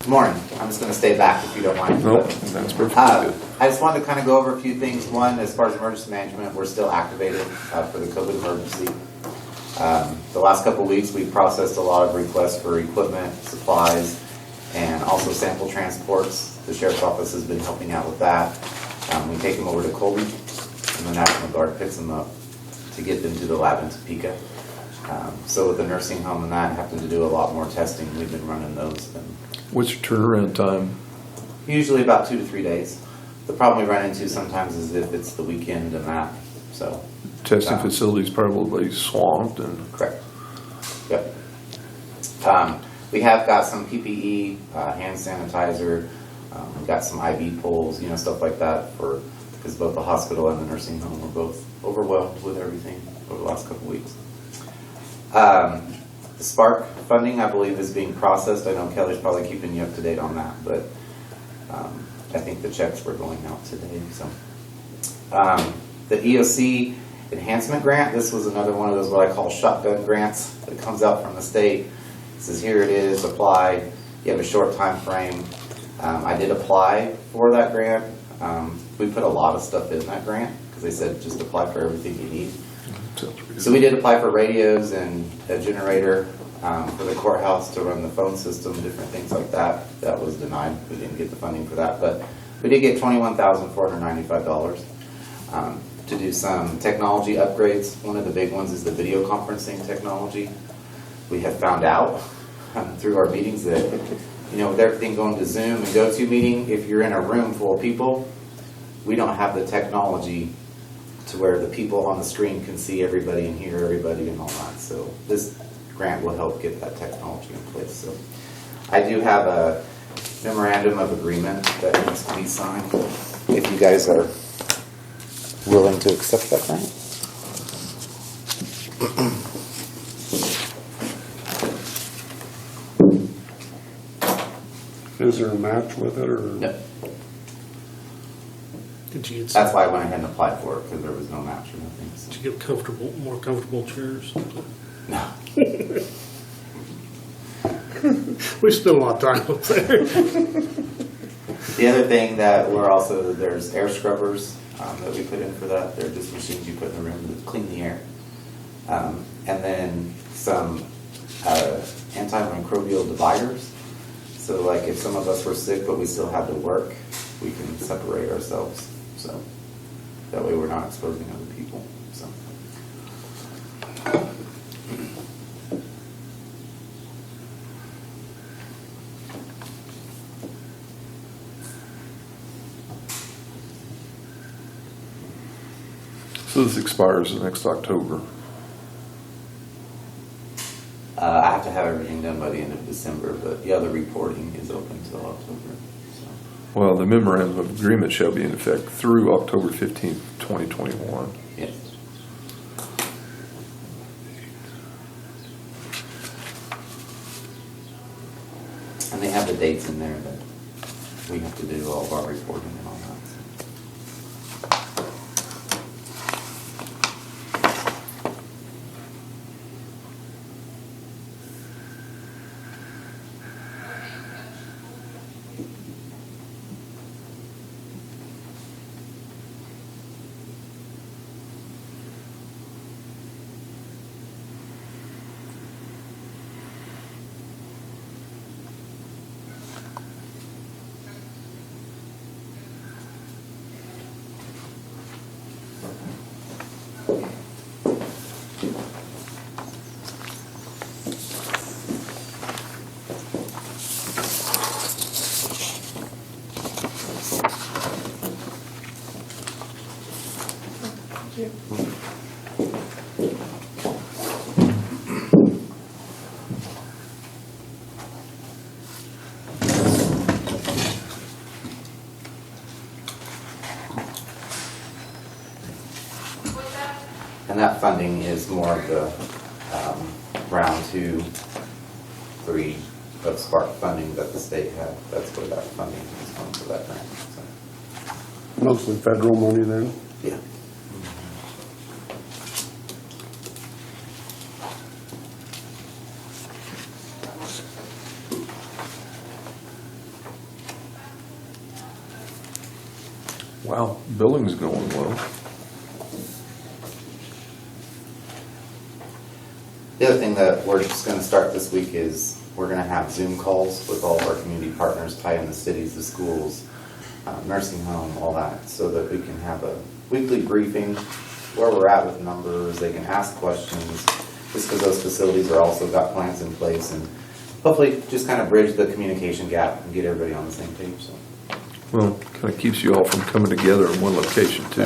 Good morning. I'm just going to stay back if you don't mind. No, that's perfect. I just wanted to kind of go over a few things. One, as far as emergency management, we're still activated for the COVID emergency. The last couple of weeks, we've processed a lot of requests for equipment, supplies, and also sample transports. The Sheriff's Office has been helping out with that. We take them over to Colby, and the National Guard picks them up to get them to the lab in Topeka. So with the nursing home and that, having to do a lot more testing, we've been running those. What's your turnaround time? Usually about 2 to 3 days. The problem we run into sometimes is if it's the weekend and that. So Testing facilities probably swamped and. correct. Yep. We have got some PPE, hand sanitizer. We've got some IV poles, stuff like that because both the hospital and the nursing home were both overwhelmed with everything over the last couple of weeks. The Spark funding, I believe, is being processed. I know Kelly's probably keeping you up to date on that, but I think the checks were going out today. So, the EOC enhancement grant, this was another one of those what I call shotgun grants that comes out from the state. It says here it is, apply. You have a short time frame. I did apply for that grant. We put a lot of stuff in that grant because they said just apply for everything you need. So we did apply for radios and a generator for the courthouse to run the phone system, different things like that. That was denied. We didn't get the funding for that, but we did get $21,495 to do some technology upgrades. One of the big ones is the video conferencing technology. We have found out through our meetings that, with everything going to Zoom and GoToMeeting, if you're in a room full of people, we don't have the technology to where the people on the screen can see everybody and hear everybody and all that. So this grant will help get that technology in place. So I do have a memorandum of agreement that needs to be signed. If you guys are willing to accept that grant. Is there a match with it, or? No. Did you get That's why I went ahead and applied for it, because there was no match or nothing. So. Did you get more comfortable chairs? No. We spent a lot of time up there. The other thing that there's air scrubbers that we put in for that. They're just machines you put in the room to clean the air. And then some antimicrobial dividers. So like if some of us were sick but we still had to work, we can separate ourselves. So that way we're not exposing other people. So. So this expires next October. I have to have everything done by the end of December, but the reporting is open until October. So. Well, the memorandum of agreement shall be in effect through October 15th, 2021. Yes. And they have the dates in there that we have to do all of our reporting and all that. And that funding is more of the round 2, 3 of Spark funding that the state had. That's where that funding is going for that grant. So. Mostly federal money then? Yeah. Wow, billing's going well. The other thing that we're just gonna start this week is we're gonna have Zoom calls with all of our community partners, tie in the cities, the schools, nursing home, all that, so that we can have a weekly briefing where we're at with numbers. They can ask questions, just because those facilities are also got plans in place, and hopefully just kind of bridge the communication gap and get everybody on the same page, so. Well, kind of keeps you all from coming together in one location too.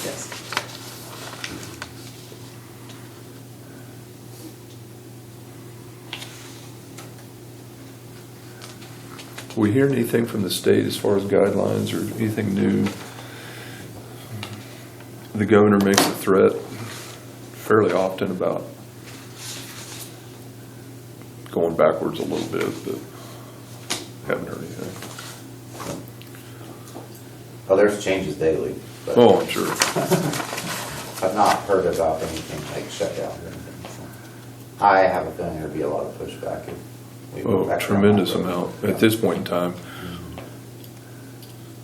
Yes. We hear anything from the state as far as guidelines or anything new? The governor makes a threat fairly often about going backwards a little bit, but haven't heard anything. Oh, there's changes daily, but Oh, I'm sure. I've not heard about anything like shutdown or anything. So I have a feeling there'd be a lot of pushback if we went Oh, back down tremendous that road. amount. Yeah. At this point in time,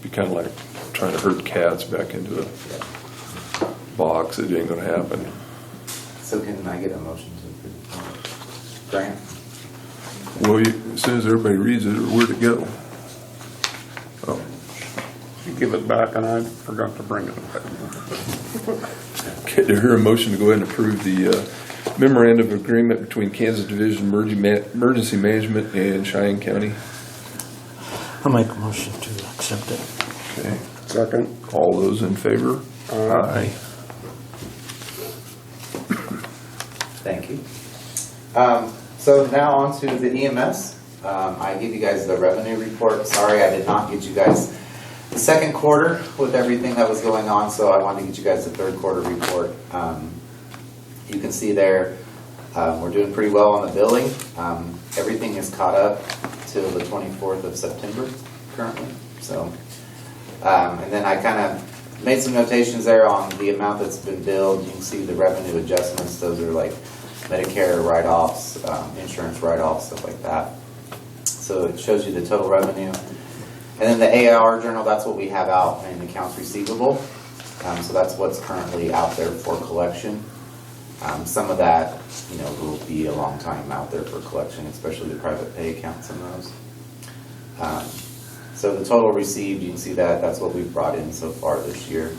be kind of like trying to herd cats back into a Yeah. box. It ain't gonna happen. So can I get a motion to approve? Grant? Well, as soon as everybody reads it, where'd it go? Oh, You give it back and I forgot to bring it back. okay, do I hear a motion to go ahead and approve the memorandum of agreement between Kansas Division of Emergency Management and Cheyenne County? I'll make a motion to accept it. Okay, Second. all those in favor? Aye. Thank you. So now on to the EMS. I gave you guys the revenue report. Sorry, I did not get you guys the second quarter with everything that was going on, so I wanted to get you guys the third quarter report. You can see there, we're doing pretty well on the billing. Everything is caught up till the 24th of September currently. So, and then I kind of made some notations there on the amount that's been billed. You can see the revenue adjustments. Those are like Medicare write-offs, insurance write-offs, stuff like that. So it shows you the total revenue. And then the AR journal, that's what we have out in accounts receivable. So that's what's currently out there for collection. Some of that, will be a long time out there for collection, especially the private pay accounts and those. So the total received, you can see that that's what we've brought in so far this year.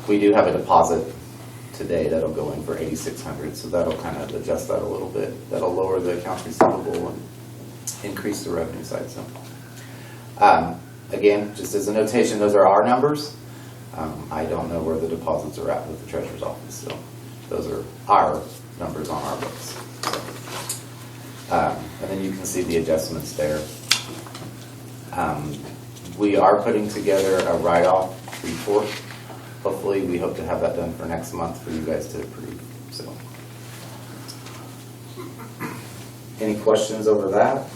We do have a deposit today that'll go in for $8,600, so that'll kind of adjust that a little bit. That'll lower the accounts receivable and increase the revenue side. So again, just as a notation, those are our numbers. I don't know where the deposits are at with the treasurer's office, so those are our numbers on our books. And then you can see the adjustments there. We are putting together a write-off report. Hopefully, we hope to have that done for next month for you guys to approve. So, any questions over that?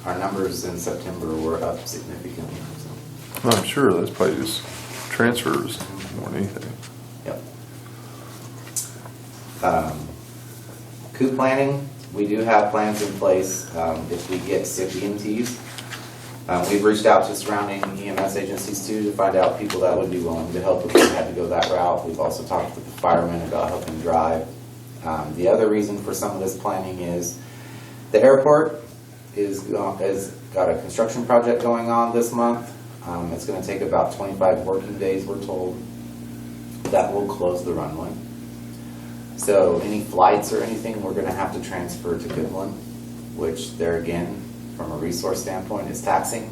Our numbers in September were up significantly. So. I'm sure that's probably just transfers more than anything. Yep. Coup planning, we do have plans in place if we get sick EMTs. We've reached out to surrounding EMS agencies too to find out people that would be willing to help if we had to go that route. We've also talked with the firemen about helping drive. The other reason for some of this planning is the airport has got a construction project going on this month. It's going to take about 25 working days, we're told. That will close the runway. So any flights or anything, we're going to have to transfer to Goodland, which there again, from a resource standpoint, is taxing.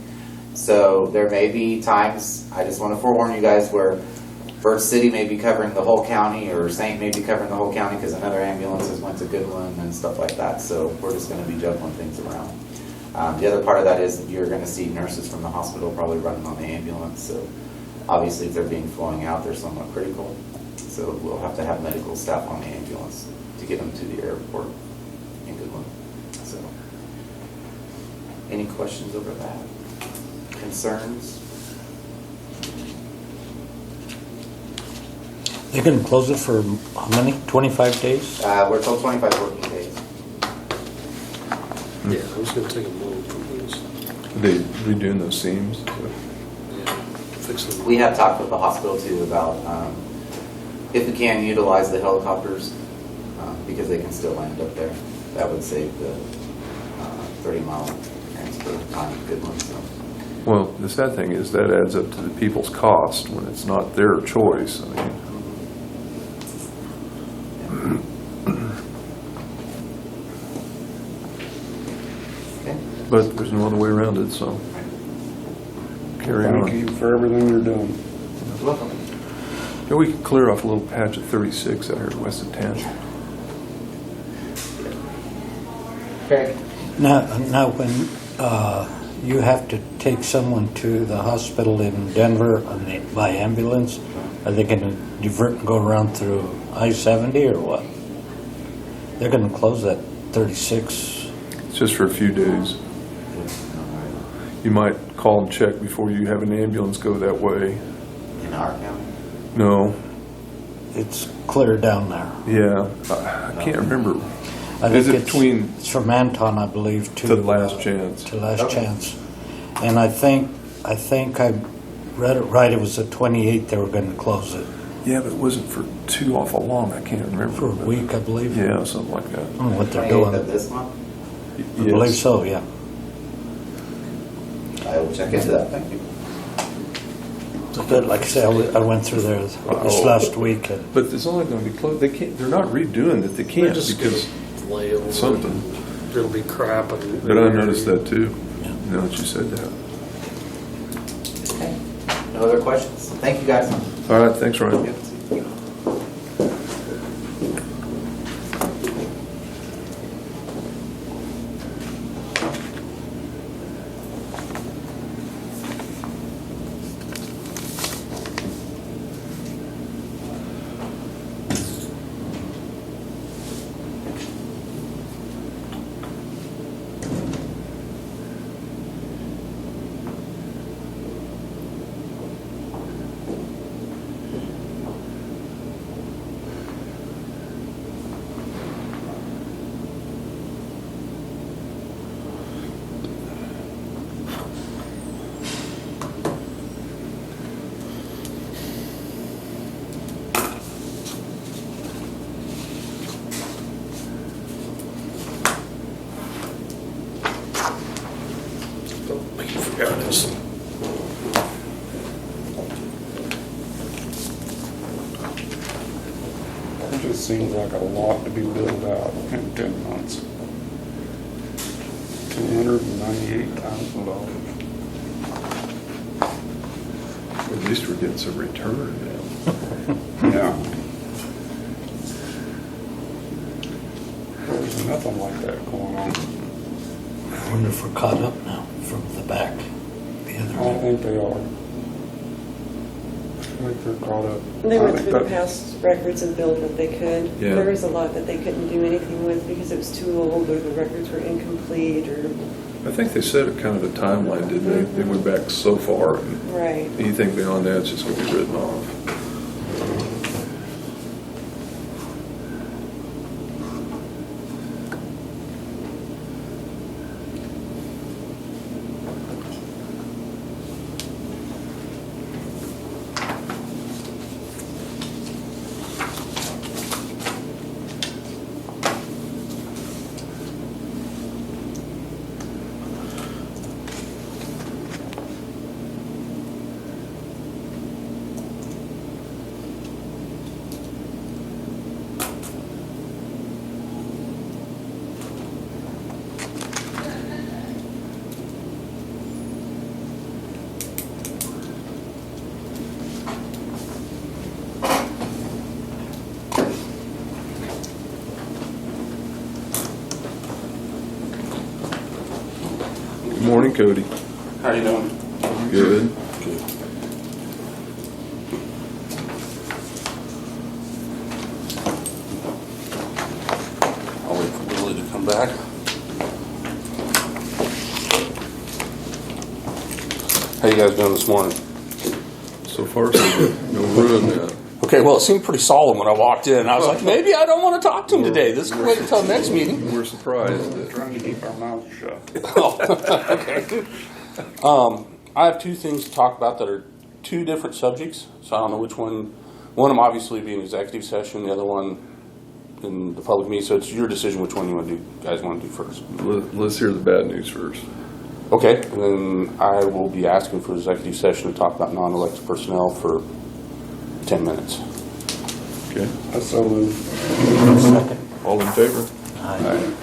So there may be times, I just want to forewarn you guys, where Birch City may be covering the whole county, or Saint may be covering the whole county because another ambulance has went to Goodland and stuff like that. So we're just going to be juggling things around. The other part of that is you're going to see nurses from the hospital probably running on the ambulance. So obviously if they're being flowing out, they're somewhat critical. So we'll have to have medical staff on the ambulance to get them to the airport in Goodland. So any questions over that? Concerns? They're gonna close it for how many? 25 days? We're told 25 working days. Yeah, I was gonna take a look from this. They redoing those seams? Fix them. We have talked with the hospital too about if we can utilize the helicopters because they can still land up there. That would save the 30-mile transfer time. Good one. So. Well, the sad thing is that adds up to the people's cost when it's not their choice. I mean, Okay. but there's no other way around it, so carry on. Thank you for everything you're doing. You're welcome. Yeah, we could clear off a little patch of 36 out here west of town. Craig. Now when you have to take someone to the hospital in Denver by ambulance, are they going to divert and go around through I-70 or what? They're going to close that 36. It's just for a few days. You might call and check before you have an ambulance go that way. In our county. No, It's clear down there. yeah, I can't remember. I Is think it between it's from Anton, I believe, to the Last Chance? to Last Okay. Chance. And I think I read it right. It was the 28th they were going to close it Yeah, but it wasn't for too awful long. I can't remember. for a week, I believe. Yeah, something like that. I don't know what they're 28th doing. of this month. I believe so, yeah. I will check into that. Thank you. But like I said, I went through there this last week. And But it's only going to be closed. They can't. They're not redoing it. They They're can't just because gonna lay over it. something. It'll be crap. And But I noticed that too. Yeah. Now that you said that. Okay. No other questions? Thank you, guys. All right. Thanks, Ryan. Yep. Don't make you forget this. It just seems like a lot to be built out in 10 months. $298,000. At least we're getting some return now. Yeah. There's nothing like that going on. I wonder if we're caught up now from the back. The I other don't think they are. I think they're caught up. They I went think through the that- past records and billed what they could. Yeah. There was a lot that they couldn't do anything with because it was too old or the records were incomplete or, I think they set a kind of a timeline, didn't they? They went back so far, and right. anything beyond that's just going to be written off. Good morning, Cody. How you doing? Good. I'll wait for Billy to come back. How you guys doing this morning? So far, so good. No room yet. Okay, well, it seemed pretty solid when I walked in. I was like, maybe I don't want to talk to him today. This can wait until next meeting. We're surprised that Trying to keep our mouths shut. Oh, okay. I have two things to talk about that are two different subjects, so I don't know which one. One of them obviously being executive session, the other one in the public meeting, so it's your decision which one you guys want to do first. Let's hear the bad news first. Okay, and then I will be asking for executive session to talk about non-elected personnel for 10 minutes. Okay, I so move. Second. all in favor? Aye.